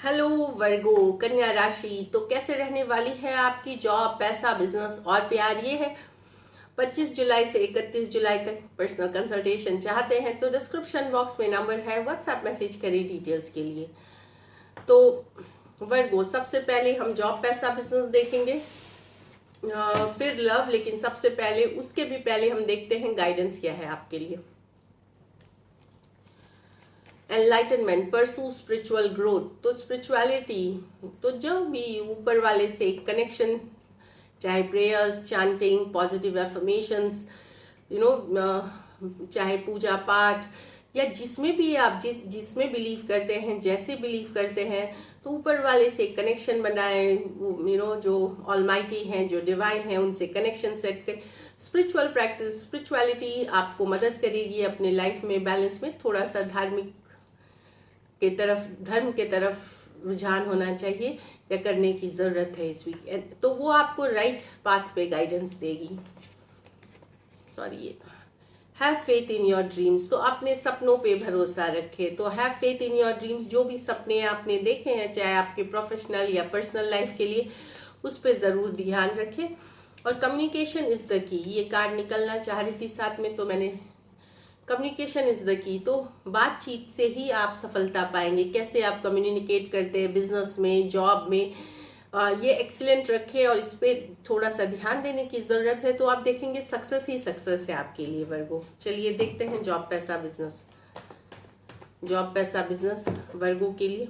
Hello वर्गो कन्या राशि। तो कैसे रहने वाली है आपकी जॉब, पैसा, बिजनेस और प्यार? ये है 25 जुलाई से 31 जुलाई तक। पर्सनल कंसल्टेशन चाहते हैं तो डिस्क्रिप्शन बॉक्स में नंबर है, व्हाट्सएप मैसेज करें डिटेल्स के लिए। तो वर्गो, सबसे पहले हम जॉब, पैसा, बिजनेस देखेंगे, फिर लव, लेकिन सबसे पहले उसके भी पहले हम देखते हैं गाइडेंस क्या है आपके लिए। एनलाइटनमेंट, परसू स्पिरिचुअल ग्रोथ। तो स्पिरिचुअलिटी, तो जो भी ऊपर वाले से कनेक्शन, चाहे प्रेयर्स, चैंटिंग, पॉजिटिव एफर्मेशंस, चाहे पूजा पाठ, या जिसमें भी आप जिसमें बिलीव करते हैं, जैसे बिलीव करते हैं, तो ऊपर वाले से कनेक्शन बनाए, जो ऑलमाइटी हैं, जो डिवाइन है, उनसे कनेक्शन सेट कर। स्पिरिचुअल प्रैक्टिस, स्पिरिचुअलिटी आपको मदद करेगी अपने लाइफ में बैलेंस में। थोड़ा सा धार्मिक के तरफ, धर्म के तरफ रुझान होना चाहिए या करने की ज़रूरत है इस वीक, तो वो आपको राइट पाथ पे गाइडेंस देगी। सॉरी, ये have faith in your dreams. तो अपने सपनों पे भरोसा रखें। तो have faith in your dreams, जो भी सपने आपने देखे हैं, चाहे आपके प्रोफेशनल या पर्सनल लाइफ के लिए, उस पर ज़रूर ध्यान रखें। और कम्युनिकेशन इज़ द की, ये कार्ड निकलना चाह रही थी साथ में, तो मैंने कम्युनिकेशन इज़ द की। तो बातचीत से ही आप सफलता पाएंगे। कैसे आप कम्युनिकेट करते हैं बिजनेस में, जॉब में, ये एक्सीलेंट रखें और इस पर थोड़ा सा ध्यान देने की ज़रूरत है। तो आप देखेंगे सक्सेस ही सक्सेस है आपके लिए वर्गो। चलिए देखते हैं जॉब, पैसा, बिजनेस। जॉब, पैसा, बिजनेस वर्गो के लिए।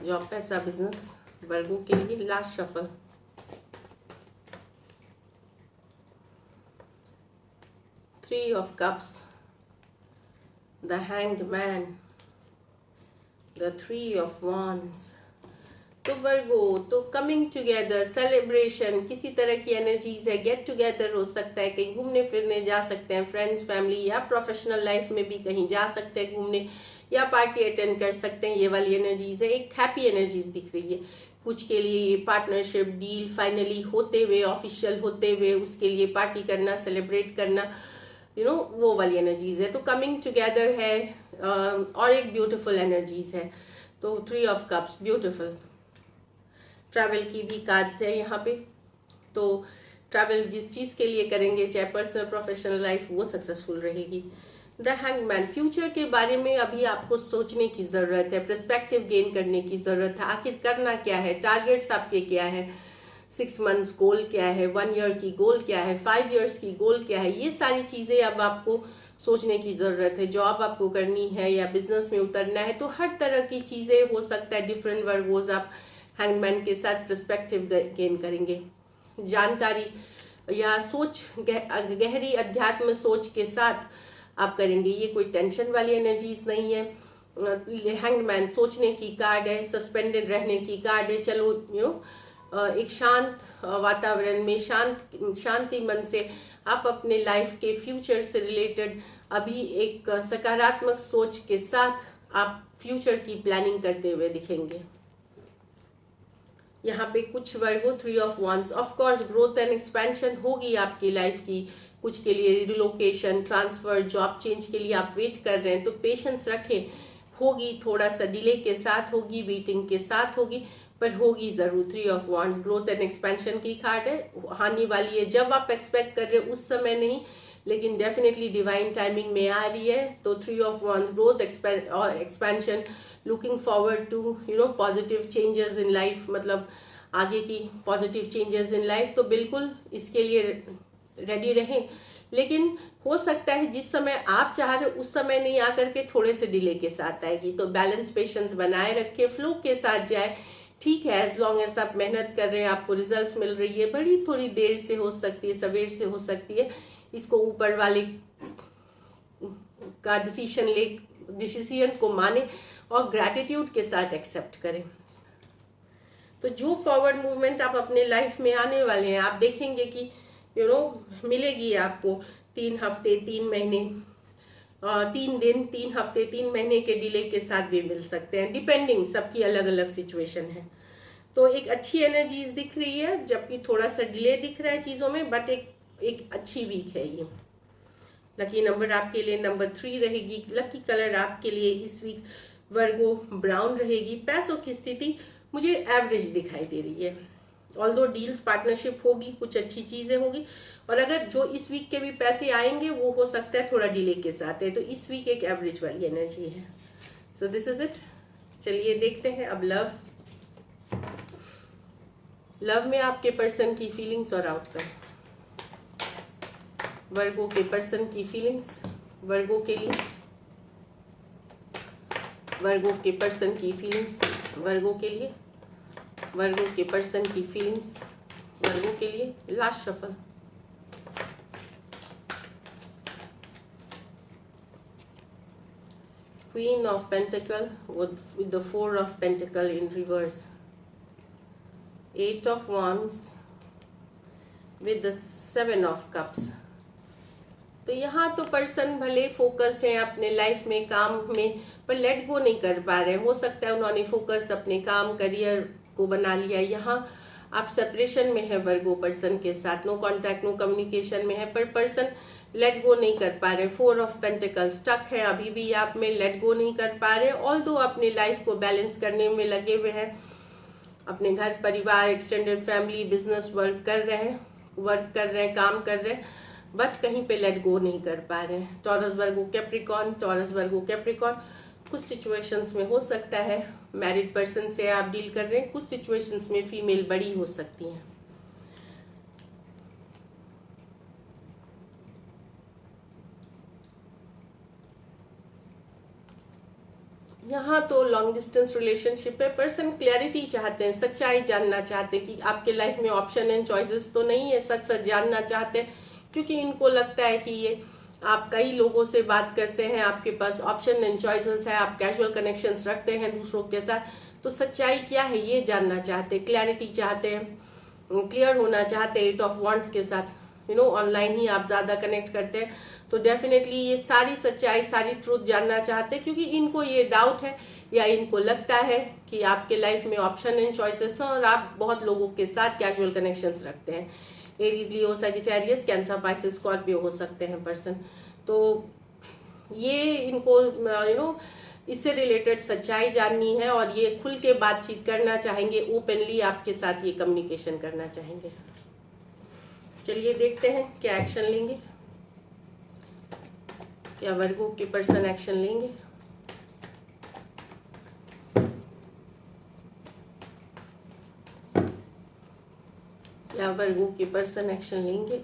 जॉब, पैसा, बिजनेस वर्गो के लिए। Last shuffle. Three of cups, the hanged man, the three of wands। तो वर्गो, तो कमिंग टुगेदर, सेलिब्रेशन, किसी तरह की एनर्जीज है। गेट टुगेदर हो सकता है, कहीं घूमने फिरने जा सकते हैं, फ्रेंड्स, फैमिली, या प्रोफेशनल लाइफ में भी कहीं जा सकते हैं घूमने, या पार्टी अटेंड कर सकते हैं। ये वाली एनर्जीज है। एक हैप्पी एनर्जीज दिख रही है कुछ के लिए। ये पार्टनरशिप डील फाइनली होते हुए, ऑफिशियल होते हुए, उसके लिए पार्टी करना, सेलिब्रेट करना, वो वाली एनर्जीज है। तो कमिंग टुगेदर है। और एक ब्यूटीफुल एनर्जीज है। तो three of cups, beautiful. Travel की भी कार्ड्स है यहाँ पे। तो ट्रैवल जिस चीज़ के लिए करेंगे, चाहे पर्सनल प्रोफेशनल लाइफ, वो सक्सेसफुल रहेगी। द हैंगमैन, फ्यूचर के बारे में अभी आपको सोचने की ज़रूरत है, पर्सपेक्टिव गेन करने की ज़रूरत है। आखिर करना क्या है, टारगेट्स आपके क्या है, 6 मंथ्स गोल क्या है, 1 ईयर की गोल क्या है, 5 ईयर्स की गोल क्या है, ये सारी चीज़ें अब आपको सोचने की ज़रूरत है। जॉब आपको करनी है या बिजनेस में उतरना है, तो हर तरह की चीज़ें हो सकता है। डिफरेंट वर्गोज आप हैंगमैन के साथ पर्सपेक्टिव गेन करेंगे। जानकारी या सोच, गहरी अध्यात्म सोच के साथ आप करेंगे। ये कोई टेंशन वाली एनर्जीज नहीं है। हैंगमैन सोचने की कार्ड है, सस्पेंडेड रहने की कार्ड है। चलो एक शांत वातावरण में, शांति मन से आप अपने लाइफ के फ्यूचर से रिलेटेड अभी एक सकारात्मक सोच के साथ आप फ्यूचर की प्लानिंग करते हुए दिखेंगे। यहाँ पे कुछ Virgo three of wands, of course growth and expansion होगी आपकी लाइफ की। कुछ के लिए रिलोकेशन, ट्रांसफर, जॉब चेंज के लिए आप वेट कर रहे हैं, तो पेशेंस रखें। होगी, थोड़ा सा डिले के साथ होगी, वेटिंग के साथ होगी, पर होगी ज़रूर। Three of wands growth and expansion की कार्ड है। आने वाली है, जब आप एक्सपेक्ट कर रहे हो उस समय नहीं, लेकिन डेफिनेटली डिवाइन टाइमिंग में आ रही है। तो थ्री ऑफ wands ग्रोथ और expansion, looking forward to positive changes in life, मतलब आगे की पॉजिटिव चेंजेस इन लाइफ। तो बिल्कुल इसके लिए रेडी रहें। लेकिन हो सकता है जिस समय आप चाह रहे हो उस समय नहीं आकर के थोड़े से डिले के साथ आएगी। तो बैलेंस, पेशेंस बनाए रखें, फ्लो के साथ जाए। ठीक है, एज लॉन्ग एज आप मेहनत कर रहे हैं, आपको रिजल्ट्स मिल रही है। बड़ी थोड़ी देर से हो सकती है, सवेर से हो सकती है, इसको ऊपर वाले का डिसीजन को माने और ग्रैटिट्यूड के साथ एक्सेप्ट करें। तो जो फॉरवर्ड मूवमेंट आप अपने लाइफ में आने वाले हैं, आप देखेंगे कि मिलेगी आपको 3 हफ्ते, 3 महीने, 3 दिन, 3 हफ्ते, 3 महीने के डिले के साथ भी मिल सकते हैं, डिपेंडिंग, सबकी अलग अलग सिचुएशन है। तो एक अच्छी एनर्जीज दिख रही है, जबकि थोड़ा सा डिले दिख रहा है चीज़ों में, बट एक अच्छी वीक है ये। लकी नंबर आपके लिए नंबर 3 रहेगी। लकी कलर आपके लिए इस वीक वर्गो ब्राउन रहेगी। पैसों की स्थिति मुझे एवरेज दिखाई दे रही है। ऑल्दो डील्स पार्टनरशिप होगी, कुछ अच्छी चीज़ें होगी, और अगर जो इस वीक के भी पैसे आएंगे वो हो सकता है थोड़ा डिले के साथ है। तो इस वीक एक एवरेज वाली एनर्जी है। So this is it. चलिए देखते हैं अब लव में आपके पर्सन की फीलिंग्स और आउटकम। वर्गो के पर्सन की फीलिंग्स वर्गो के लिए, वर्गो के पर्सन की फीलिंग्स वर्गो के लिए, वर्गो के पर्सन की फीलिंग्स वर्गो के लिए। Last shuffle. Queen of Pentacle with the 4 of Pentacle in reverse. 8 of Wands with the 7 of Cups. तो यहाँ तो पर्सन भले फोकस्ड हैं अपने लाइफ में, काम में, पर लेट गो नहीं कर पा रहे हैं। हो सकता है उन्होंने फोकस अपने काम करियर को बना लिया। यहाँ आप सेपरेशन में है वर्गो पर्सन के साथ, नो कांटेक्ट नो कम्युनिकेशन में है, पर पर्सन लेट गो नहीं कर पा रहे। 4 ऑफ पेंटिकल स्टक है, अभी भी आप में लेट गो नहीं कर पा रहे। ऑल्दो अपने लाइफ को बैलेंस करने में लगे हुए हैं, अपने घर परिवार एक्सटेंडेड फैमिली बिजनेस वर्क कर रहे हैं, काम कर रहे हैं, बट कहीं पे लेट गो नहीं कर पा रहे हैं। टॉरस वर्गो कैप्रिकॉन कुछ सिचुएशंस में हो सकता है मैरिड पर्सन से आप डील कर रहे हैं, कुछ सिचुएशंस में फीमेल बड़ी हो सकती हैं। यहाँ तो लॉन्ग डिस्टेंस रिलेशनशिप है। पर्सन क्लैरिटी चाहते हैं, सच्चाई जानना चाहते हैं कि आपके लाइफ में ऑप्शन एंड चॉइसेस तो नहीं है, सच सच जानना चाहते हैं, क्योंकि इनको लगता है कि ये आप कई लोगों से बात करते हैं, आपके पास ऑप्शन एंड चॉइसेस है, आप कैजुअल कनेक्शंस रखते हैं दूसरों के साथ, तो सच्चाई क्या है ये जानना चाहते हैं, क्लैरिटी चाहते हैं, क्लियर होना चाहते हैं। 8 ऑफ वॉन्ड्स के साथ ऑनलाइन ही आप ज़्यादा कनेक्ट करते हैं, तो डेफिनेटली ये सारी सच्चाई सारी ट्रूथ जानना चाहते हैं, क्योंकि इनको ये डाउट है या इनको लगता है कि आपके लाइफ में ऑप्शन एंड चॉइसेस हैं और आप बहुत लोगों के साथ कैजुअल कनेक्शंस रखते हैं। एरीज, लियो, सजिटेरियस, कैंसर, पाइसेस, स्कॉर्पियो हो सकते हैं पर्सन। तो ये इनको इससे रिलेटेड सच्चाई जाननी है और ये खुल के बातचीत करना चाहेंगे, ओपनली आपके साथ ये कम्युनिकेशन करना चाहेंगे। चलिए देखते हैं क्या एक्शन लेंगे, क्या वर्गो के पर्सन एक्शन लेंगे। क्या वर्गो के पर्सन एक्शन लेंगे।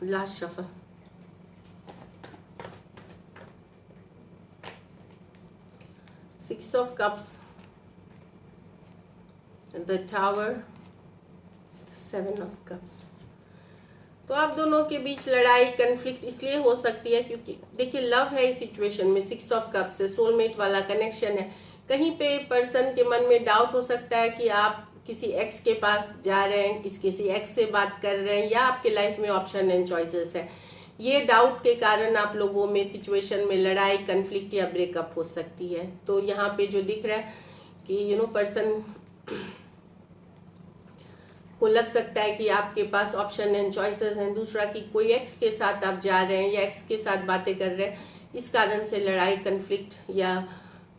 Last shuffle. Six of Cups, the Tower, 7 of Cups। तो आप दोनों के बीच लड़ाई कन्फ्लिक्ट इसलिए हो सकती है क्योंकि देखिए लव है इस सिचुएशन में, 6 ऑफ कप्स है, सोलमेट वाला कनेक्शन है। कहीं पे पर्सन के मन में डाउट हो सकता है कि आप किसी एक्स के पास जा रहे हैं, किसी एक्स से बात कर रहे हैं, या आपके लाइफ में ऑप्शन एंड चॉइसेस है। ये डाउट के कारण आप लोगों में सिचुएशन में लड़ाई कन्फ्लिक्ट या ब्रेकअप हो सकती है। तो यहाँ पे जो दिख रहा है कि पर्सन को लग सकता है कि आपके पास ऑप्शन एंड चॉइसेस हैं। दूसरा कि कोई एक्स के साथ आप जा रहे हैं या एक्स के साथ बातें कर रहे हैं, इस कारण से लड़ाई कन्फ्लिक्ट या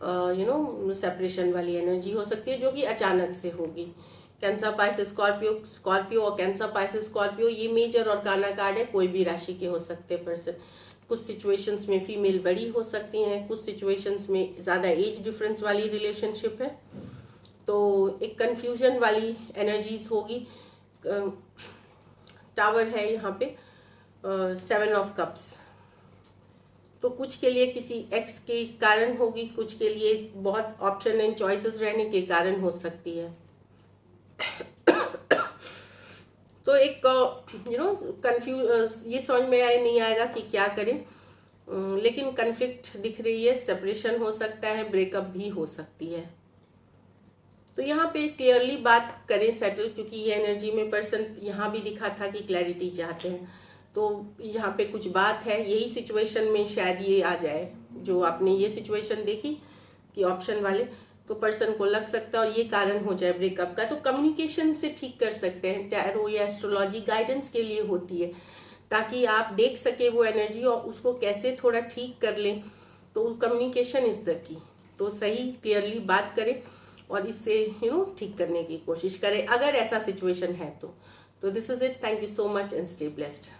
सेपरेशन वाली एनर्जी हो सकती है, जो कि अचानक से होगी। कैंसर, पाइसेस, स्कॉर्पियो और कैंसर, पाइसेस, स्कॉर्पियो ये मेजर और काना कार्ड है, कोई भी राशि के हो सकते हैं पर्सन। कुछ सिचुएशंस में फीमेल बड़ी हो सकती हैं, कुछ सिचुएशंस में ज़्यादा एज डिफरेंस वाली रिलेशनशिप है, तो एक कंफ्यूजन वाली एनर्जीज होगी। टावर है यहाँ पे, 7 ऑफ कप्स, तो कुछ के लिए किसी एक्स के कारण होगी, कुछ के लिए बहुत ऑप्शन एंड चॉइसेस रहने के कारण हो सकती है। तो एक कंफ्यूज ये समझ में नहीं आएगा कि क्या करें, लेकिन कन्फ्लिक्ट दिख रही है, सेपरेशन हो सकता है, ब्रेकअप भी हो सकती है। तो यहाँ पे क्लियरली बात करें सेटल, क्योंकि ये एनर्जी में पर्सन यहाँ भी दिखा था कि क्लैरिटी चाहते हैं, तो यहाँ पे कुछ बात है, यही सिचुएशन में शायद ये आ जाए जो आपने ये सिचुएशन देखी कि ऑप्शन वाले, तो पर्सन को लग सकता है और ये कारण हो जाए ब्रेकअप का। तो कम्युनिकेशन से ठीक कर सकते हैं, टैरो या एस्ट्रोलॉजी गाइडेंस के लिए होती है, ताकि आप देख सके वो एनर्जी और उसको कैसे थोड़ा ठीक कर लें। तो कम्युनिकेशन इज़ द की। तो सही क्लियरली बात करें और इससे ठीक करने की कोशिश करें अगर ऐसा सिचुएशन है तो this is it. Thank you so much and stay blessed.